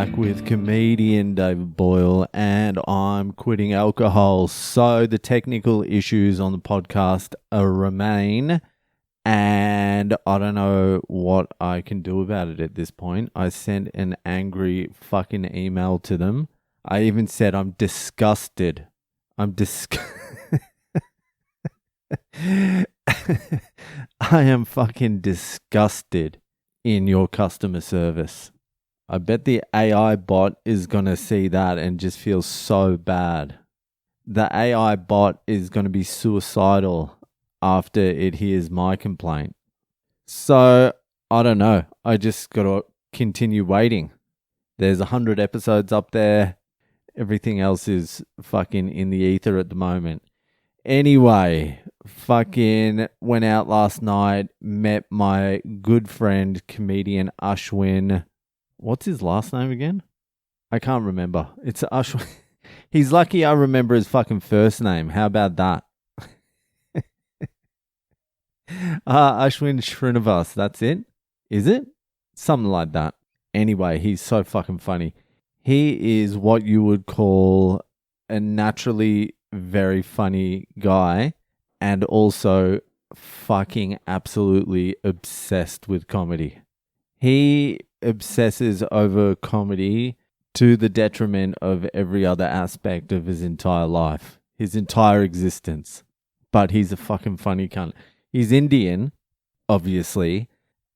back with comedian David Boyle, and I'm quitting alcohol. So the technical issues on the podcast remain, and I don't know what I can do about it at this point. I sent an angry fucking email to them. I even said I'm disgusted. I am fucking disgusted in your customer service. I bet the AI bot is going to see that and just feel so bad. The AI bot is going to be suicidal after it hears my complaint. So, I don't know. I just got to continue waiting. There's 100 episodes up there. Everything else is fucking in the ether at the moment. Anyway, fucking went out last night, met my good friend, comedian Ashwin. What's his last name again? I can't remember. It's Ashwin. He's lucky I remember his fucking first name. How about that? Ashwin Srinivas. That's it? Is it? Something like that. Anyway, he's so fucking funny. He is what you would call a naturally very funny guy and also fucking absolutely obsessed with comedy. He obsesses over comedy to the detriment of every other aspect of his entire life, his entire existence. But he's a fucking funny cunt. He's Indian, obviously,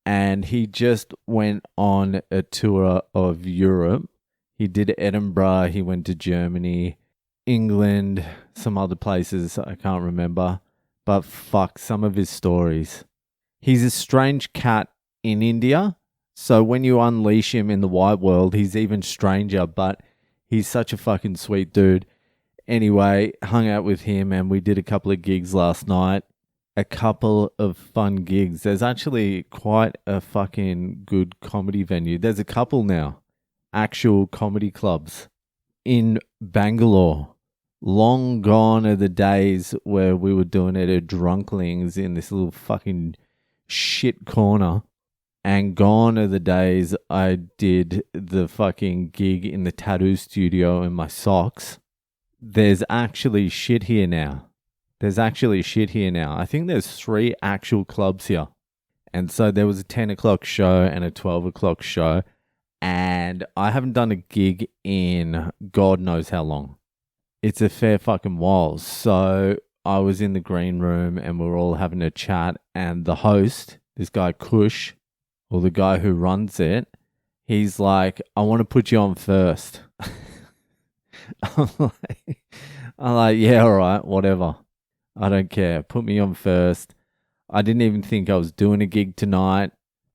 and he just went on a tour of Europe. He did Edinburgh, he went to Germany, England, some other places I can't remember. But fuck, some of his stories. He's a strange cat in India. So when you unleash him in the wide world, he's even stranger, but he's such a fucking sweet dude. Anyway, hung out with him and we did a couple of gigs last night. A couple of fun gigs. There's actually quite a fucking good comedy venue. There's a couple now. Actual comedy clubs in Bangalore. Long gone are the days where we were doing it at Drunklings in this little fucking shit corner. And gone are the days I did the fucking gig in the tattoo studio in my socks. There's actually shit here now. I think there's 3 actual clubs here. And so there was a 10 o'clock show and a 12 o'clock show. And I haven't done a gig in God knows how long. It's a fair fucking while. So I was in the green room and we were all having a chat. And the host, this guy Kush, or the guy who runs it, he's like, I want to put you on first. I'm like, yeah, all right, whatever. I don't care. Put me on first. I didn't even think I was doing a gig tonight.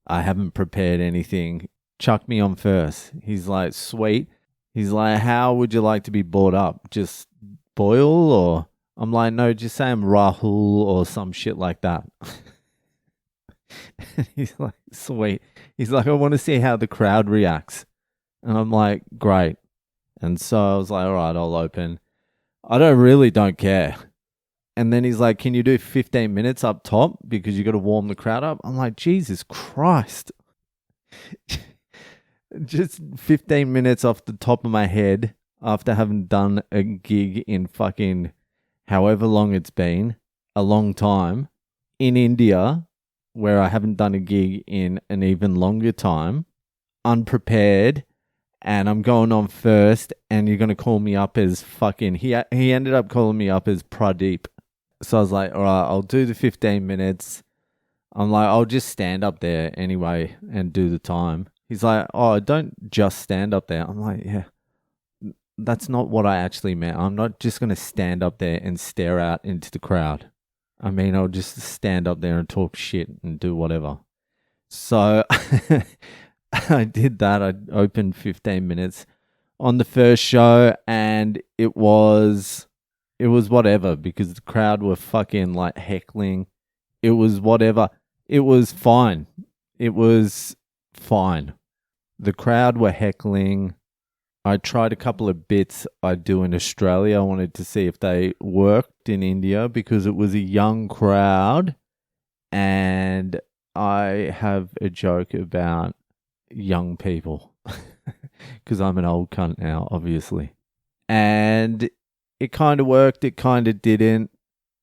I haven't prepared anything. Chuck me on first. He's like, sweet. He's like, how would you like to be brought up? Just Boyle or? I'm like, no, just say I'm Rahul or some shit like that. He's like, sweet. He's like, I want to see how the crowd reacts. And I'm like, great. And so I was like, all right, I'll open. I don't care. And then he's like, can you do 15 minutes up top because you got to warm the crowd up? I'm like, Jesus Christ. Just 15 minutes off the top of my head after having done a gig in fucking however long it's been, a long time, in India, where I haven't done a gig in an even longer time, unprepared, and I'm going on first, and you're going to call me up as fucking... He ended up calling me up as Pradeep. So I was like, all right, I'll do the 15 minutes. I'm like, I'll just stand up there anyway and do the time. He's like, oh, don't just stand up there. I'm like, yeah, that's not what I actually meant. I'm not just going to stand up there and stare out into the crowd. I mean, I'll just stand up there and talk shit and do whatever. So I did that. I opened 15 minutes on the first show and it was whatever because the crowd were fucking like heckling. It was whatever. It was fine. It was fine. The crowd were heckling. I tried a couple of bits I do in Australia. I wanted to see if they worked in India because it was a young crowd. And I have a joke about young people because I'm an old cunt now, obviously. And it kind of worked, it kind of didn't.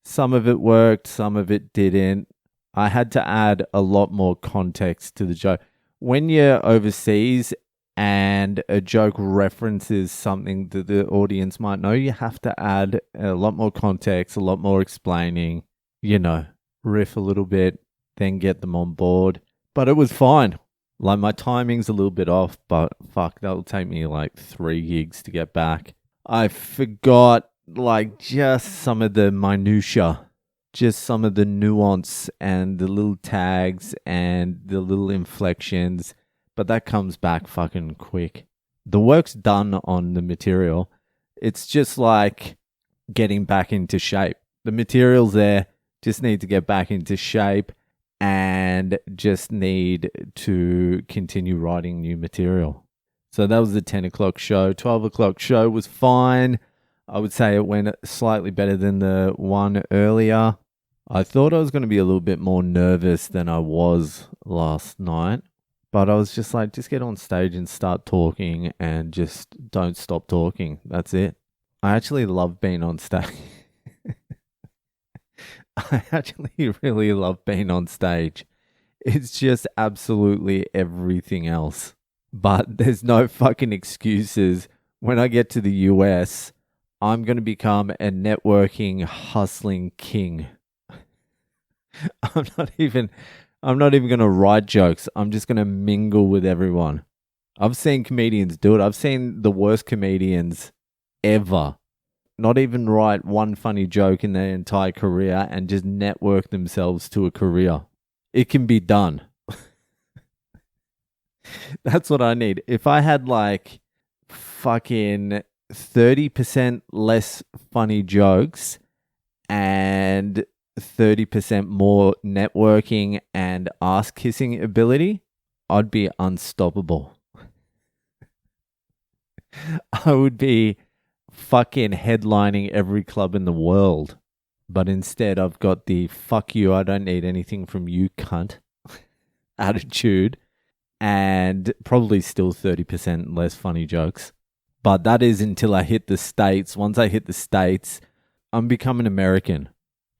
Some of it worked, some of it didn't. I had to add a lot more context to the joke. When you're overseas and a joke references something that the audience might know, you have to add a lot more context, a lot more explaining, riff a little bit, then get them on board. But it was fine. Like, my timing's a little bit off, but fuck, that'll take me like 3 gigs to get back. I forgot just some of the minutia, just some of the nuance and the little tags and the little inflections, but that comes back fucking quick. The work's done on the material. It's just like getting back into shape. The material's there, just need to get back into shape and just need to continue writing new material. So that was the 10 o'clock show. 12 o'clock show was fine. I would say it went slightly better than the one earlier. I thought I was going to be a little bit more nervous than I was last night. But I was just like, just get on stage and start talking and just don't stop talking. That's it. I actually love being on stage. I actually really love being on stage. It's just absolutely everything else. But there's no fucking excuses. When I get to the US, I'm going to become a networking, hustling king. I'm not even going to write jokes. I'm just going to mingle with everyone. I've seen comedians do it. I've seen the worst comedians ever not even write one funny joke in their entire career and just network themselves to a career. It can be done. That's what I need. If I had like fucking 30% less funny jokes and 30% more networking and ass kissing ability, I'd be unstoppable. I would be fucking headlining every club in the world. But instead, I've got the fuck you, I don't need anything from you, cunt attitude, and probably still 30% less funny jokes. But that is until I hit the States. Once I hit the States, I'm becoming American.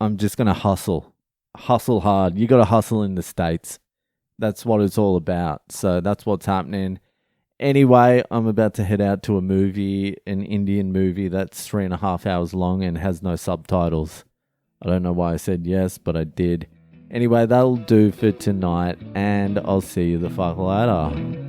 I'm just going to hustle. Hustle hard. You got to hustle in the States. That's what it's all about. So that's what's happening. Anyway, I'm about to head out to a movie, an Indian movie that's 3.5 hours long and has no subtitles. I don't know why I said yes, but I did. Anyway, that'll do for tonight, and I'll see you the fuck later.